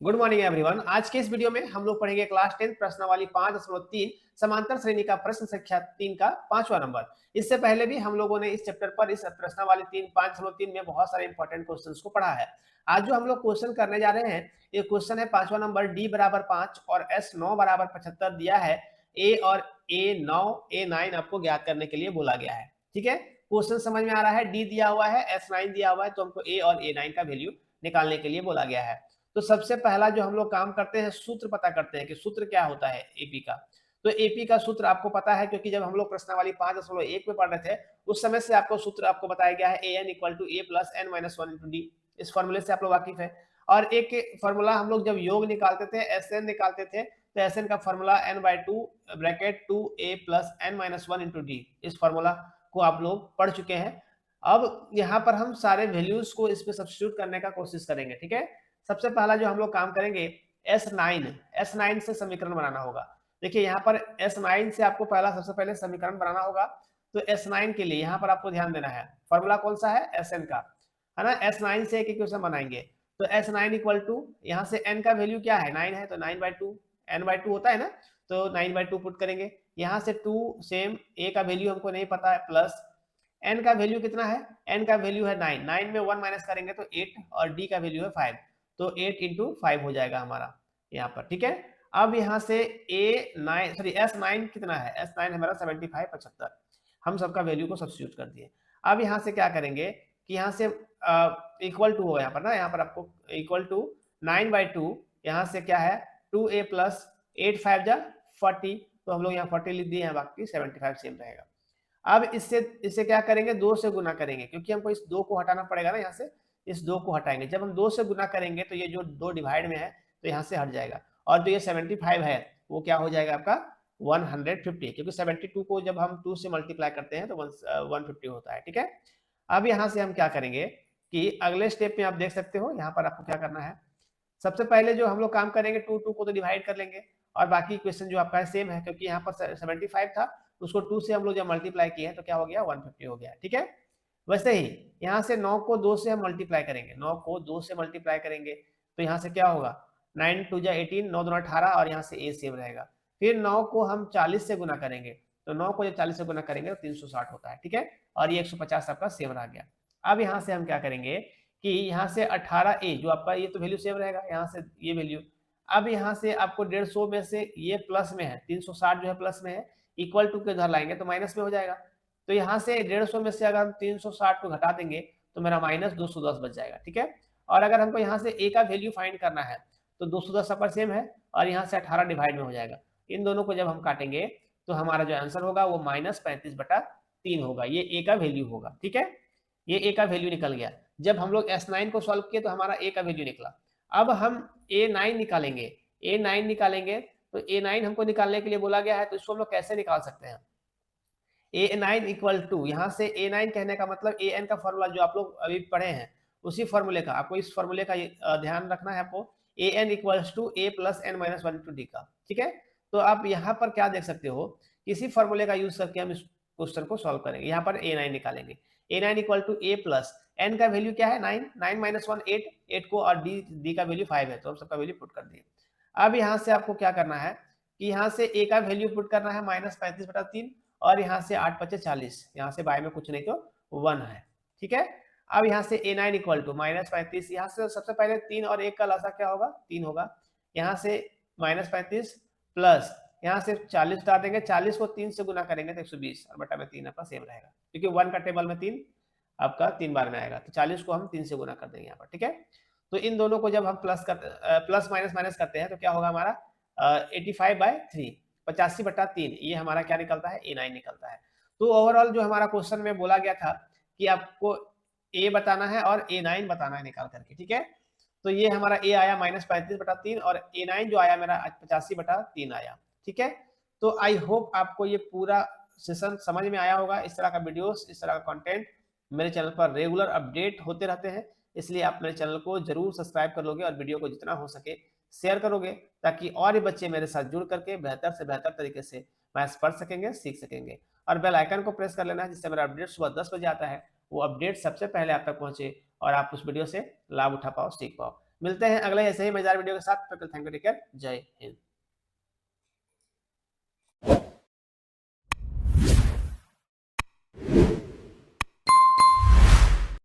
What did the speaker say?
Good morning everyone. आज के इस वीडियो में हम लोग पढ़ेंगे क्लास 10 प्रश्नावली 5.3 समांतर श्रेणी का प्रश्न संख्या 3 का 5वां नंबर। इससे पहले भी हम लोगों ने इस चैप्टर पर इस प्रश्नावली 5.3 में बहुत सारे इंपॉर्टेंट क्वेश्चंस को पढ़ा है। आज जो हम लोग क्वेश्चन करने जा रहे हैं, ये क्वेश्चन है 5वां नंबर, डी बराबर 5 और एस 9 बराबर 75 दिया है। ए और ए 9 ए 9 आपको ज्ञात करने के लिए बोला गया है। ठीक है, क्वेश्चन समझ में आ रहा है। डी दिया हुआ है, एस 9 दिया हुआ है, तो हमको ए और ए 9 का वैल्यू निकालने के लिए बोला गया है। तो सबसे पहला जो हम लोग काम करते हैं, सूत्र पता करते हैं कि सूत्र क्या होता है एपी का। तो एपी का सूत्र आपको पता है, क्योंकि जब हम लोग प्रश्नावली 5.1 में पढ़ रहे थे उस समय से आपको सूत्र आपको बताया गया है, an equal to A plus N minus one into D. इस फॉर्मूले से आप लोग वाकिफ है। और एक फॉर्मूला हम लोग जब योग निकालते थे, एस एन निकालते थे, तो एस एन का formula N by two bracket two A plus N minus one into D. इस फॉर्मूला को आप लोग पढ़ चुके हैं। अब यहाँ पर हम सारे वैल्यूज को इसमें सब्स्टिट्यूट करने का कोशिश करेंगे। ठीक है, सबसे पहला जो हम लोग काम करेंगे, S9 से समीकरण बनाना होगा। देखिए यहाँ पर S9 से आपको सबसे पहले समीकरण बनाना होगा। तो S9 के लिए यहाँ पर आपको ध्यान देना है, फॉर्मूला कौन सा है, Sn का, है ना। S9 से एक इक्वेशन बनाएंगे। तो S9 इक्वल टू, यहाँ से n का वैल्यू क्या है, 9 है, तो 9/2 n/2 होता है ना, तो 9/2 पुट करेंगे। यहाँ से 2 सेम, a का वैल्यू हमको नहीं पता है, प्लस n का वैल्यू कितना है, n का वैल्यू है 9, 9 में 1 माइनस करेंगे तो 8, और d का वैल्यू है 5, तो 8 इंटू 5 हो जाएगा हमारा यहाँ पर। ठीक है, अब यहाँ से S9 कितना है, S9 हमारा 75 75, हम सबका वैल्यू को सब्स्टिट्यूट कर दिए। अब यहाँ से क्या करेंगे कि यहाँ से इक्वल टू होगा यहाँ पर ना, यहाँ पर आपको इक्वल टू 9/2, यहाँ से क्या है 2a प्लस 8 5 जा 40, तो हम लोग यहाँ 40 लिख दिए हैं, बाकी 75 सेम रहेगा। अब इससे क्या करेंगे, 2 से गुना करेंगे, क्योंकि हमको इस 2 को हटाना पड़ेगा ना। यहाँ से इस 2 को हटाएंगे, जब हम 2 से गुना करेंगे तो ये जो 2 डिवाइड में है तो यहाँ से हट जाएगा, और जो ये 75 है वो क्या हो जाएगा आपका 150, क्योंकि 72 को जब हम 2 से मल्टीप्लाई करते हैं तो 150 होता है। ठीक है, अब यहाँ से हम क्या करेंगे कि अगले स्टेप में आप देख सकते हो, यहाँ पर आपको क्या करना है, सबसे पहले जो हम लोग काम करेंगे, 2 को तो डिवाइड कर लेंगे, और बाकी इक्वेशन जो आपका है सेम है, क्योंकि यहाँ पर 75 था, उसको 2 से हम लोग जब मल्टीप्लाई किए तो क्या हो गया, 150 हो गया। ठीक है, वैसे ही यहाँ से 9 को 2 से हम मल्टीप्लाई करेंगे, 9 को 2 से मल्टीप्लाई करेंगे तो यहाँ से क्या होगा, 9 2 जा 18, 9 2 18, और यहाँ से ए सेम रहेगा। फिर 9 को हम 40 से गुना करेंगे, तो 9 को जब 40 से गुना करेंगे तो 360 होता है। ठीक है, और ये 150 आपका सेम रह गया। अब यहाँ से हम क्या करेंगे कि यहाँ से 18a जो आपका, ये तो वैल्यू सेम रहेगा, यहाँ से ये वैल्यू। अब यहाँ से आपको 150 में से ये प्लस में है, 360 जो है प्लस में है, इक्वल टू के उधर लाएंगे तो माइनस में हो जाएगा। तो यहाँ से 150 में से अगर हम 360 को घटा देंगे तो मेरा माइनस 210 बच जाएगा। ठीक है, और अगर हमको यहाँ से a का वैल्यू फाइंड करना है तो 210 पर सेम है, और यहाँ से 18 डिवाइड में हो जाएगा। इन दोनों को जब हम काटेंगे तो हमारा जो आंसर होगा वो -35/3 होगा, ये a का वैल्यू होगा। ठीक है, ये a का वैल्यू निकल गया। जब हम लोग S9 को सॉल्व किए तो हमारा a का वैल्यू निकला। अब हम A9 निकालेंगे, A9 निकालेंगे, तो A9 हमको निकालने के लिए बोला गया है, तो इसको हम लोग कैसे निकाल सकते हैं। A9 इक्वल टू, यहाँ से A9 कहने का मतलब AN का फॉर्मूला जो आप लोग अभी पढ़े हैं उसी फॉर्मूले का, आपको इस फॉर्मूले का ध्यान रखना है आपको, AN equals to A plus N minus one into D का। ठीक है, तो आप यहाँ पर क्या देख सकते हो, इसी फॉर्मूले का यूज करके हम इस क्वेश्चन को सॉल्व करेंगे। यहाँ पर A9 निकालेंगे, A9 equal to A plus N का वैल्यू क्या है 9, 9 माइनस 1 8 को, और डी का वैल्यू 5 है, तो हम सबका वैल्यू पुट कर दिए। अब यहाँ से आपको क्या करना है कि यहाँ से a का वैल्यू पुट करना है -35/3, और यहाँ से 8 5 40, यहाँ से बाय में कुछ नहीं तो 1 है। ठीक है, अब यहाँ से A9 इक्वल टू -35, यहाँ से सबसे पहले 3 और 1 का लसा क्या होगा, 3 होगा, यहाँ से -35 प्लस यहाँ से 40 उतार देंगे, 40 को 3 से गुना करेंगे तो 120, और बटा में 3 आपका सेम रहेगा, क्योंकि 1 का टेबल में 3 आपका 3 बार में आएगा, तो 40 को हम 3 से गुना कर देंगे यहाँ पर। ठीक है, तो इन दोनों को जब हम प्लस माइनस माइनस करते हैं तो क्या होगा हमारा 85/3, 85/3, ये हमारा क्या निकलता है, A9 निकलता है। तो ओवरऑल जो हमारा क्वेश्चन में बोला गया था कि आपको A बताना है और A9 बताना है निकाल करके। ठीक है, तो ये हमारा A आया -35/3, और A9 जो आया मेरा 85/3 आया। ठीक है, तो आई होप आपको ये पूरा सेशन समझ में आया होगा। इस तरह का वीडियोस, इस तरह का कंटेंट मेरे चैनल पर रेगुलर अपडेट होते रहते हैं, इसलिए आप मेरे चैनल को जरूर सब्सक्राइब कर लोगे और वीडियो को जितना हो सके शेयर करोगे, ताकि और भी बच्चे मेरे साथ जुड़ करके बेहतर से बेहतर तरीके से मैथ्स पढ़ सकेंगे, सीख सकेंगे। और बेल आइकन को प्रेस कर लेना है, जिससे मेरा अपडेट सुबह 10 बजे आता है, वो अपडेट सबसे पहले आप तक पहुंचे और आप उस वीडियो से लाभ उठा पाओ, सीख पाओ। मिलते हैं अगले ऐसे ही मजेदार वीडियो के साथ। थैंक यू, टेक केयर, जय हिंद।